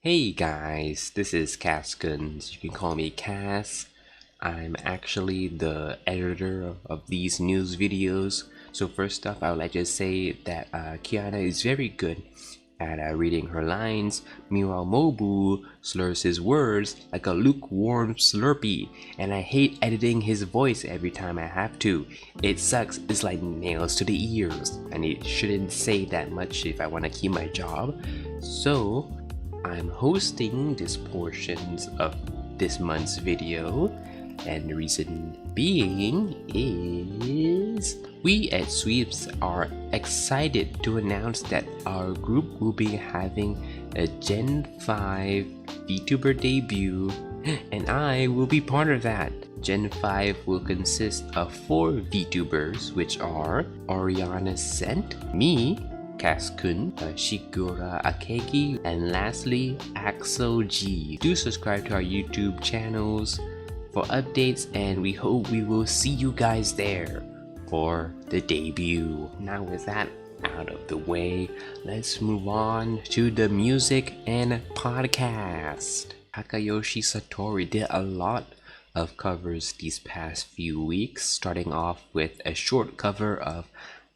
Hey guys, this is Caskuns. You can call me Cass. I'm actually the editor of these news videos. So first off, I would like to say that Kiana is very good at reading her lines. Meanwhile, Mobu slurs his words like a lukewarm Slurpee, and I hate editing his voice every time I have to. It sucks. It's like nails to the ears, and it shouldn't say that much if I want to keep my job. So I'm hosting these portions of this month's video, and the reason being is we at Sweabs are excited to announce that our group will be having a Gen 5 VTuber debut, and I will be part of that. Gen 5 will consist of 4 VTubers, which are Oriana Sent, me, Kaskun, Shigura Akegi, and lastly, Axel G. Do subscribe to our YouTube channels for updates, and we hope we will see you guys there for the debut. Now with that out of the way, let's move on to the music and podcast. Takayoshi Satori did a lot of covers these past few weeks, starting off with a short cover of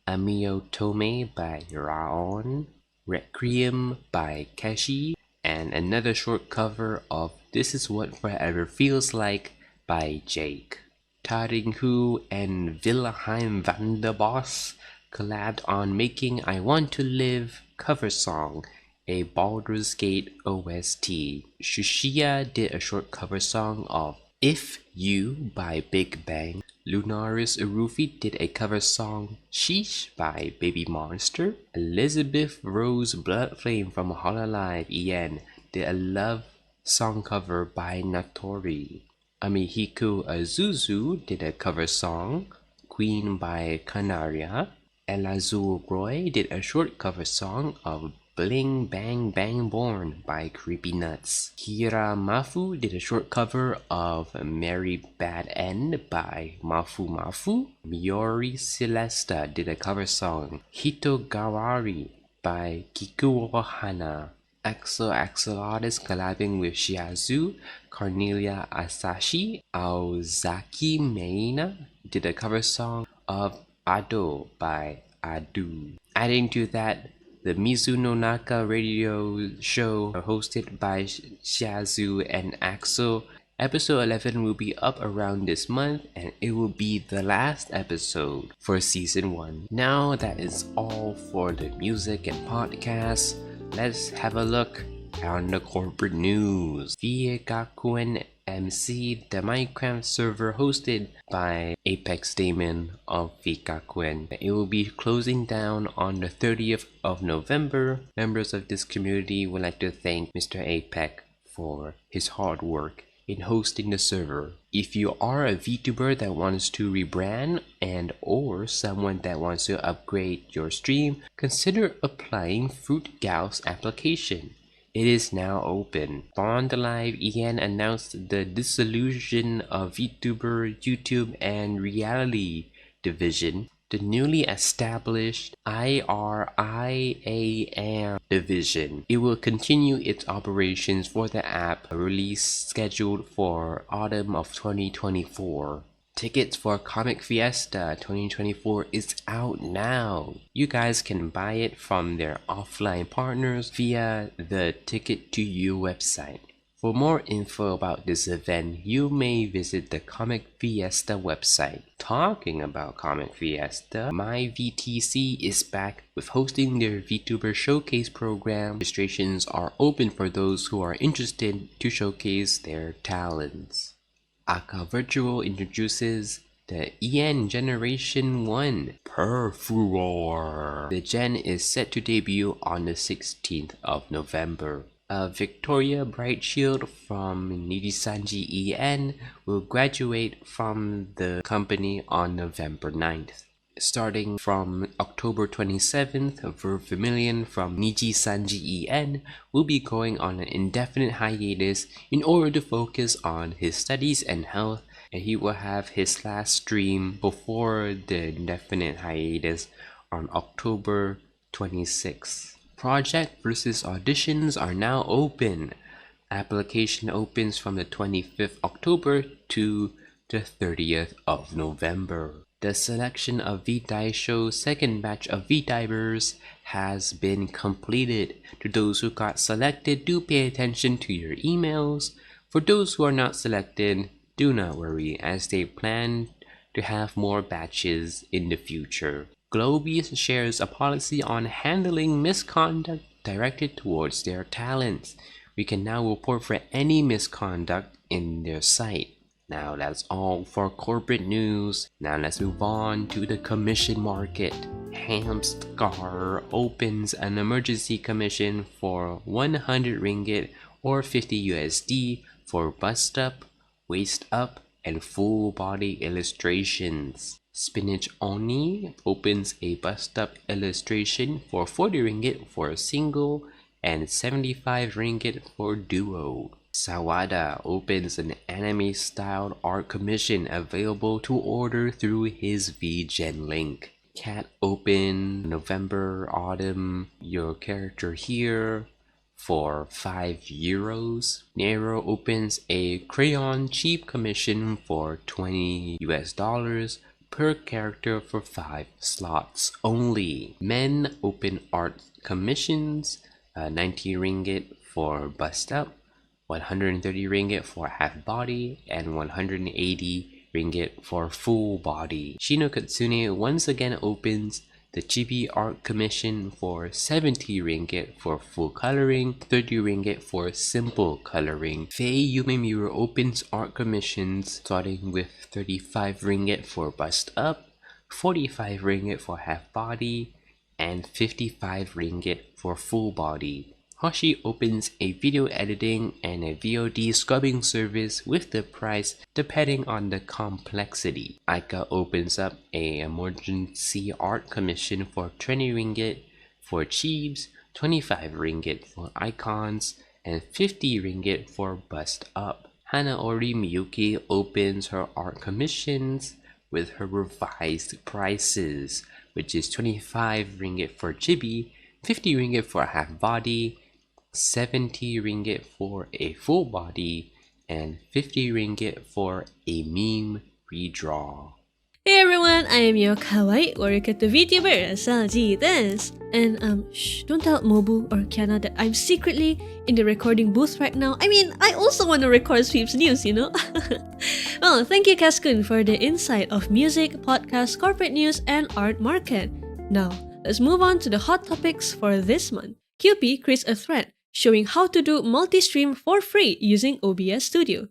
Amio Tome by Raon, Requiem by Keshi, and another short cover of This Is What Forever Feels Like by Jake. Taringhu and Wilhelm van der Bos collabed on making I Want to Live cover song, a Baldur's Gate OST. Shushia did a short cover song of If You by Big Bang. Lunaris Urufi did a cover song Sheesh by Baby Monster. Elizabeth Rose Bloodflame from Hololive EN did a love song cover by Natori. Amihiko Azuzu did a cover song Queen by Canaria. Elazul Roy did a short cover song of Bling Bang Bang Born by Creepy Nuts. Kira Mafu did a short cover of Merry Bad End by Mafu Mafu. Miori Celesta did a cover song Hitogawari by Kikuo Hana. Axolotl collabing with Shiazu, Cornelia Asashi. Aozaki Meina did a cover song of Ado by Adu. Adding to that, the Mizuno Naka radio show hosted by Shiazu and Axel. Episode 11 will be up around this month, and it will be the last episode for season 1. Now that is all for the music and podcast. Let's have a look on the corporate news. Gakuen MC, the Minecraft server hosted by Apex Damon of Gakuen. It will be closing down on the 30th of November. Members of this community would like to thank Mr. Apex for his hard work in hosting the server. If you are a VTuber that wants to rebrand and or someone that wants to upgrade your stream, consider applying Fruit Gal's application. It is now open. Bond Live EN announced the dissolution of VTuber, YouTube, and Reality division. The newly established IRIAM division. It will continue its operations for the app, release scheduled for autumn of 2024. Tickets for Comic Fiesta 2024 is out now. You guys can buy it from their offline partners via the Ticket to You website. For more info about this event, you may visit the Comic Fiesta website. Talking about Comic Fiesta, MyVTC is back with hosting their VTuber Showcase program. Registrations are open for those who are interested to showcase their talents. Aka Virtual introduces the EN Generation 1 Perfuror. The Gen is set to debut on the 16th of November. Victoria Brightshield from Nijisanji EN will graduate from the company on November 9th. Starting from October 27th, Vermilion from Nijisanji EN will be going on an indefinite hiatus in order to focus on his studies and health, and he will have his last stream before the indefinite hiatus on October 26th. Project versus auditions are now open. Application opens from the 25th October to the 30th of November. The selection of Vtaishow's second batch of Vtubers has been completed. To those who got selected, do pay attention to your emails. For those who are not selected, do not worry, as they plan to have more batches in the future. Globies shares a policy on handling misconduct directed towards their talents. We can now report for any misconduct in their site. Now that's all for corporate news. Now let's move on to the commission market. Hamstar opens an emergency commission for 100 ringgit or 50 USD for bust up, waist up, and full body illustrations. Spinach Oni opens a bust up illustration for 40 ringgit for a single and 75 ringgit for duo. Sawada opens an anime styled art commission available to order through his VGen link. Cat open November Autumn your character here for €5. Nero opens a crayon cheap commission for $20 per character for 5 slots only. Men open art commissions, 90 ringgit for bust up, 130 ringgit for half body, and 180 ringgit for full body. Shino Katsune once again opens the chibi art commission for 70 ringgit for full coloring, 30 ringgit for simple coloring. Fei Yumemura opens art commissions starting with 35 ringgit for bust up, 45 ringgit for half body, and 55 ringgit for full body. Hoshi opens a video editing and a VOD scrubbing service with the price depending on the complexity. Aika opens up a emergency art commission for 20 ringgit for Cheebs, 25 ringgit for icons, and 50 ringgit for bust up. Hanaori Miyuki opens her art commissions with her revised prices, which is 25 ringgit for chibi, 50 ringgit for half body, 70 ringgit for a full body, and 50 ringgit for a meme redraw. Hey everyone, I am your kawaii warrior cat VTuber, Salji this. And shh, don't tell Mobu or Kiana that I'm secretly in the recording booth right now. I mean, I also want to record Sweabs News, you know? Well, thank you Kaskun for the insight of music, podcast, corporate news, and art market. Now, let's move on to the hot topics for this month. QP creates a thread showing how to do multi-stream for free using OBS Studio.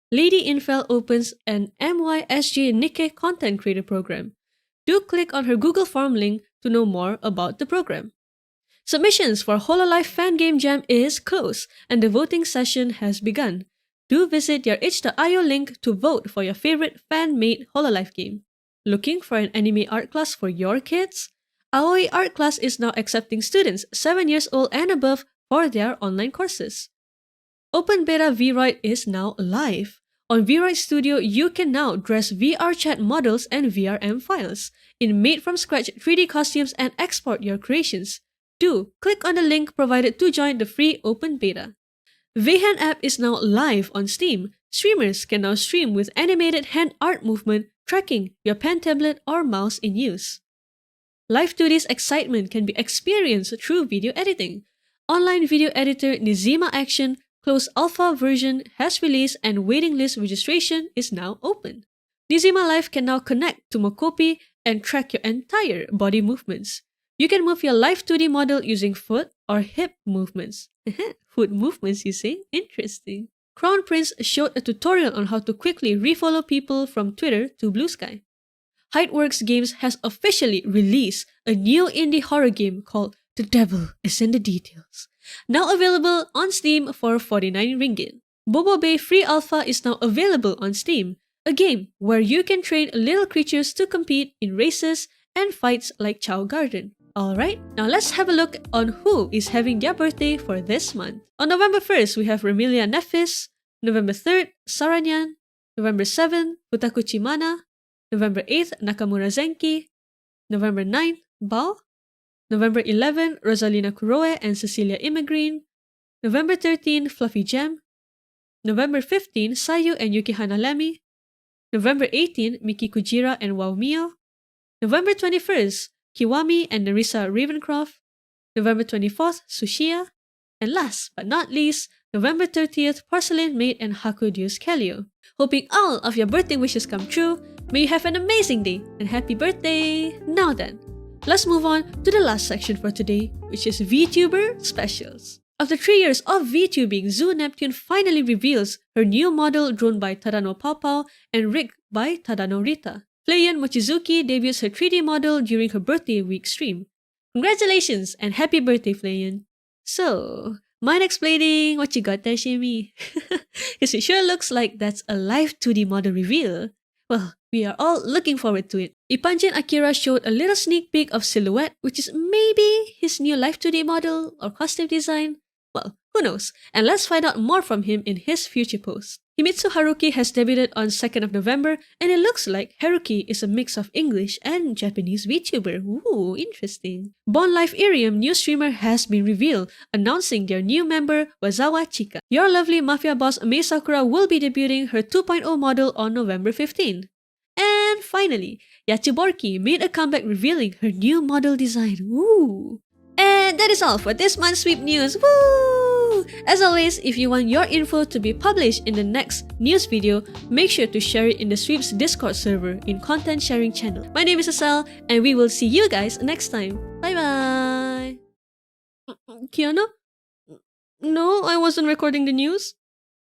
Lady Infel opens an MYSG Nikkei content creator program. Do click on her Google form link to know more about the program. Submissions for Hololive Fan Game Jam is closed and the voting session has begun. Do visit your itch.io link to vote for your favorite fan-made Hololive game. Looking for an anime art class for your kids? Aoi Art Class is now accepting students 7 years old and above for their online courses. Open Beta VRoid is now live. On VRoid Studio, you can now dress VR chat models and VRM files in made-from-scratch 3D costumes and export your creations. Do click on the link provided to join the free Open Beta. Vhan app is now live on Steam. Streamers can now stream with animated hand art movement tracking your pen tablet or mouse in use. Live 2D's excitement can be experienced through video editing. Online video editor Nizima Action closed alpha version has released and waiting list registration is now open. Nizima Live can now connect to Mokopi and track your entire body movements. You can move your live 2D model using foot or hip movements. Foot movements, you say? Interesting. Crown Prince showed a tutorial on how to quickly refollow people from Twitter to Blue Sky. Hideworks Games has officially released a new indie horror game called The Devil is in the Details, now available on Steam for 49 ringgit. Bobo Bay Free Alpha is now available on Steam, a game where you can train little creatures to compete in races and fights like Chow Garden. Alright, now let's have a look on who is having their birthday for this month. On November 1st, we have Remilia Nefis, November 3rd, Saranyan, November 7th, Futaku Chimana, November 8th, Nakamura Zenki, November 9th, Bao, November 11, Rosalina Kuroe and Cecilia Immigreen. November 13, Fluffy Gem. November 15, Sayu and Yukihana Lemi. November 18, Miki Kujira and Wow Mio. November 21st, Kiwami and Narisa Ravencroft. November 24th, Sushia. And last but not least, November 30th, Porcelain Maid and Haku Deus Kellio. Hoping all of your birthday wishes come true, may you have an amazing day and happy birthday! Now then, let's move on to the last section for today, which is Vtuber Specials. After 3 years of VTubing, Zoo Neptune finally reveals her new model drawn by Tadano Paopao and rigged by Tadano Rita. Flayan Mochizuki debuts her 3D model during her birthday week stream. Congratulations and happy birthday, Flayan! So, mind explaining what you got there, Shimi? Because it sure looks like that's a live 2D model reveal. Well, we are all looking forward to it. Ippanjin Akira showed a little sneak peek of Silhouette, which is maybe his new live 2D model or costume design. Well, who knows? And let's find out more from him in his future post. Himitsu Haruki has debuted on 2nd of November, and it looks like Haruki is a mix of English and Japanese VTuber. Ooh, interesting. Bon Life Irium new streamer has been revealed, announcing their new member, Wazawa Chika. Your lovely mafia boss Mei Sakura will be debuting her 2.0 model on November 15. And finally, Yachiborki made a comeback revealing her new model design. Ooh. And that is all for this month's Sweep News. Woo! As always, if you want your info to be published in the next news video, make sure to share it in the Sweeps Discord server in content sharing channel. My name is Asal, and we will see you guys next time. Bye bye! Kiana? No, I wasn't recording the news.